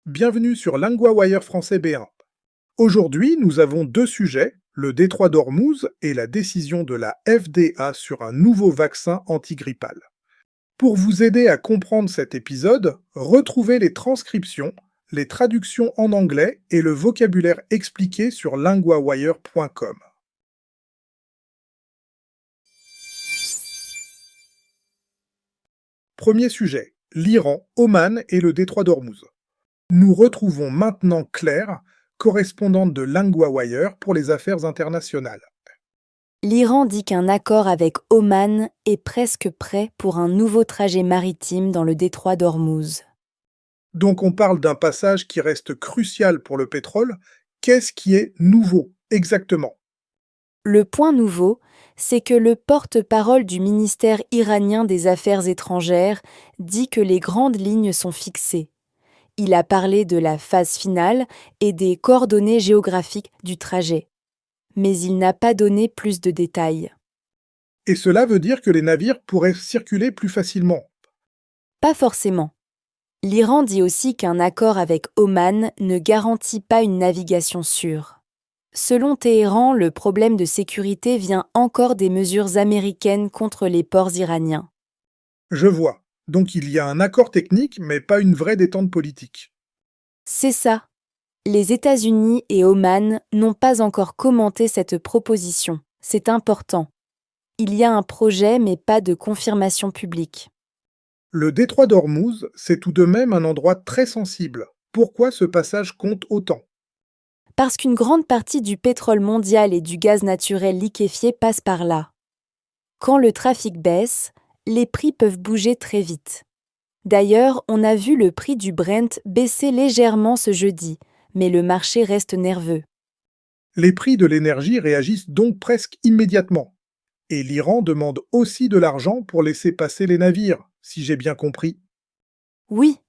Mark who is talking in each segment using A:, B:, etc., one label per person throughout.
A: Bienvenue sur LinguaWire français B1. Aujourd'hui, nous avons deux sujets, le détroit d'Ormuz et la décision de la FDA sur un nouveau vaccin antigrippal. Pour vous aider à comprendre cet épisode, retrouvez les transcriptions, les traductions en anglais et le vocabulaire expliqué sur linguawire.com. Premier sujet, l'Iran, Oman et le détroit d'Ormuz. Nous retrouvons maintenant Claire, correspondante de LinguaWire pour les affaires internationales.
B: L'Iran dit qu'un accord avec Oman est presque prêt pour un nouveau trajet maritime dans le détroit d'Ormuz.
A: Donc on parle d'un passage qui reste crucial pour le pétrole. Qu'est-ce qui est nouveau exactement?
B: Le point nouveau, c'est que le porte-parole du ministère iranien des Affaires étrangères dit que les grandes lignes sont fixées. Il a parlé de la phase finale et des coordonnées géographiques du trajet. Mais il n'a pas donné plus de détails.
A: Et cela veut dire que les navires pourraient circuler plus facilement.
B: Pas forcément. L'Iran dit aussi qu'un accord avec Oman ne garantit pas une navigation sûre. Selon Téhéran, le problème de sécurité vient encore des mesures américaines contre les ports iraniens.
A: Je vois. Donc il y a un accord technique, mais pas une vraie détente politique.
B: C'est ça. Les États-Unis et Oman n'ont pas encore commenté cette proposition. C'est important. Il y a un projet, mais pas de confirmation publique.
A: Le détroit d'Ormuz, c'est tout de même un endroit très sensible. Pourquoi ce passage compte autant?
B: Parce qu'une grande partie du pétrole mondial et du gaz naturel liquéfié passe par là. Quand le trafic baisse, les prix peuvent bouger très vite. D'ailleurs, on a vu le prix du Brent baisser légèrement ce jeudi, mais le marché reste nerveux.
A: Les prix de l'énergie réagissent donc presque immédiatement. Et l'Iran demande aussi de l'argent pour laisser passer les navires, si j'ai bien compris.
B: Oui,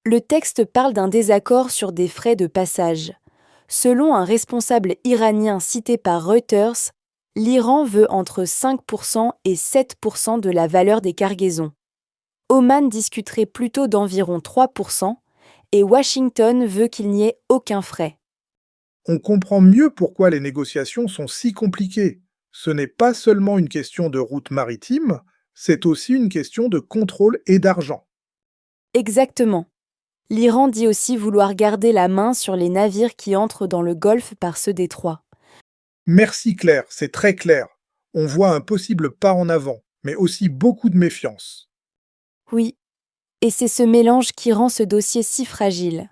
B: le texte parle d'un désaccord sur des frais de passage. Selon un responsable iranien cité par Reuters, l'Iran veut entre 5% et 7% de la valeur des cargaisons. Oman discuterait plutôt d'environ 3% et Washington veut qu'il n'y ait aucun frais.
A: On comprend mieux pourquoi les négociations sont si compliquées. Ce n'est pas seulement une question de route maritime, c'est aussi une question de contrôle et d'argent.
B: Exactement. L'Iran dit aussi vouloir garder la main sur les navires qui entrent dans le Golfe par ce détroit.
A: Merci Claire, c'est très clair. On voit un possible pas en avant, mais aussi beaucoup de méfiance.
B: Oui, et c'est ce mélange qui rend ce dossier si fragile.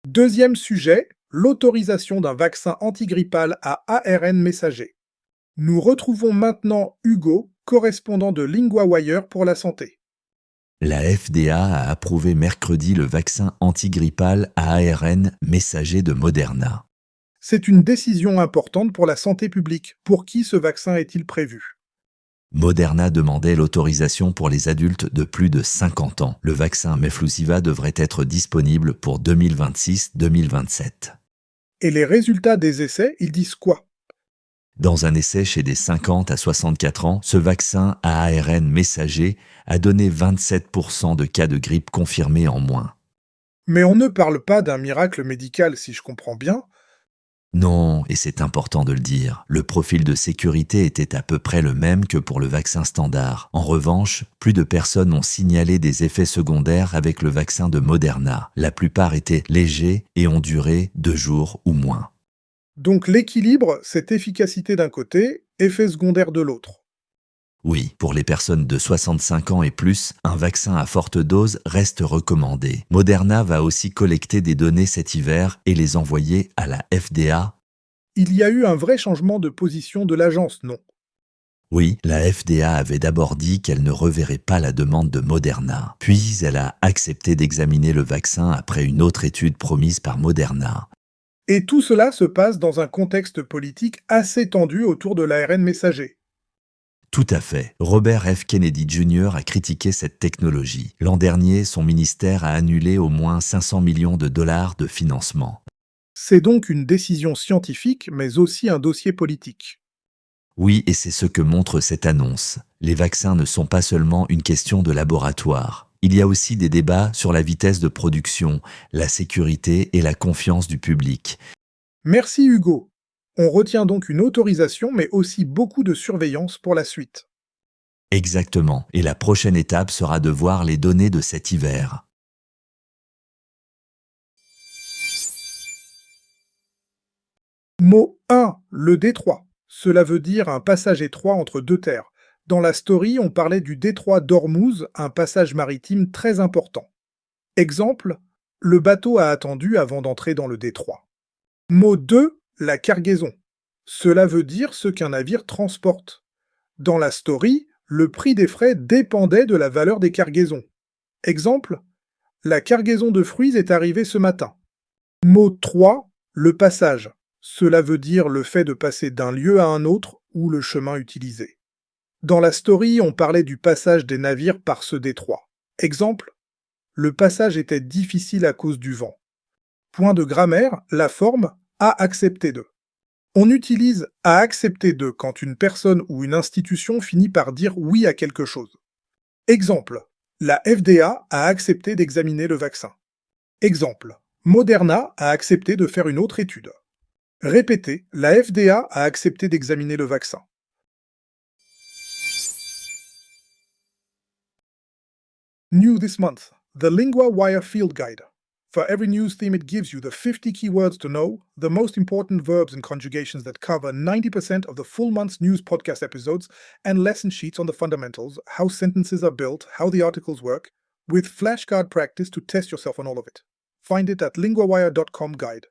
A: Deuxième sujet, l'autorisation d'un vaccin antigrippal à ARN messager. Nous retrouvons maintenant Hugo, correspondant de LinguaWire pour la santé.
C: La FDA a approuvé mercredi le vaccin antigrippal à ARN messager de Moderna.
A: C'est une décision importante pour la santé publique. Pour qui ce vaccin est-il prévu?
C: Moderna demandait l'autorisation pour les adultes de plus de 50 ans. Le vaccin Meflusiva devrait être disponible pour 2026-2027.
A: Et les résultats des essais, ils disent quoi?
C: Dans un essai chez des 50 à 64 ans, ce vaccin à ARN messager a donné 27% de cas de grippe confirmés en moins.
A: Mais on ne parle pas d'un miracle médical, si je comprends bien.
C: Non, et c'est important de le dire, le profil de sécurité était à peu près le même que pour le vaccin standard. En revanche, plus de personnes ont signalé des effets secondaires avec le vaccin de Moderna. La plupart étaient légers et ont duré 2 jours ou moins.
A: Donc l'équilibre, c'est efficacité d'un côté, effet secondaire de l'autre.
C: Oui, pour les personnes de 65 ans et plus, un vaccin à forte dose reste recommandé. Moderna va aussi collecter des données cet hiver et les envoyer à la FDA.
A: Il y a eu un vrai changement de position de l'agence, non?
C: Oui, la FDA avait d'abord dit qu'elle ne reverrait pas la demande de Moderna. Puis elle a accepté d'examiner le vaccin après une autre étude promise par Moderna.
A: Et tout cela se passe dans un contexte politique assez tendu autour de l'ARN messager.
C: Tout à fait. Robert F. Kennedy Jr. a critiqué cette technologie. L'an dernier, son ministère a annulé au moins 500 millions de dollars de financement.
A: C'est donc une décision scientifique, mais aussi un dossier politique.
C: Oui, et c'est ce que montre cette annonce. Les vaccins ne sont pas seulement une question de laboratoire. Il y a aussi des débats sur la vitesse de production, la sécurité et la confiance du public.
A: Merci Hugo. On retient donc une autorisation, mais aussi beaucoup de surveillance pour la suite.
C: Exactement. Et la prochaine étape sera de voir les données de cet hiver.
A: Mot 1, le détroit. Cela veut dire un passage étroit entre deux terres. Dans la story, on parlait du détroit d'Ormuz, un passage maritime très important. Exemple, le bateau a attendu avant d'entrer dans le détroit. Mot 2, la cargaison. Cela veut dire ce qu'un navire transporte. Dans la story, le prix des frais dépendait de la valeur des cargaisons. Exemple, la cargaison de fruits est arrivée ce matin. Mot 3, le passage. Cela veut dire le fait de passer d'un lieu à un autre ou le chemin utilisé. Dans la story, on parlait du passage des navires par ce détroit. Exemple, le passage était difficile à cause du vent. Point de grammaire, la forme a accepté de. On utilise a accepté de quand une personne ou une institution finit par dire oui à quelque chose. Exemple, la FDA a accepté d'examiner le vaccin. Exemple, Moderna a accepté de faire une autre étude. Répétez, la FDA a accepté d'examiner le vaccin. New this month, the LinguaWire Field Guide. For every news theme, it gives you the 50 keywords to know, the most important verbs and conjugations that cover 90% of the full month's news podcast episodes, and lesson sheets on the fundamentals, how sentences are built, how the articles work, with flashcard practice to test yourself on all of it. Find it at linguawire.com guide.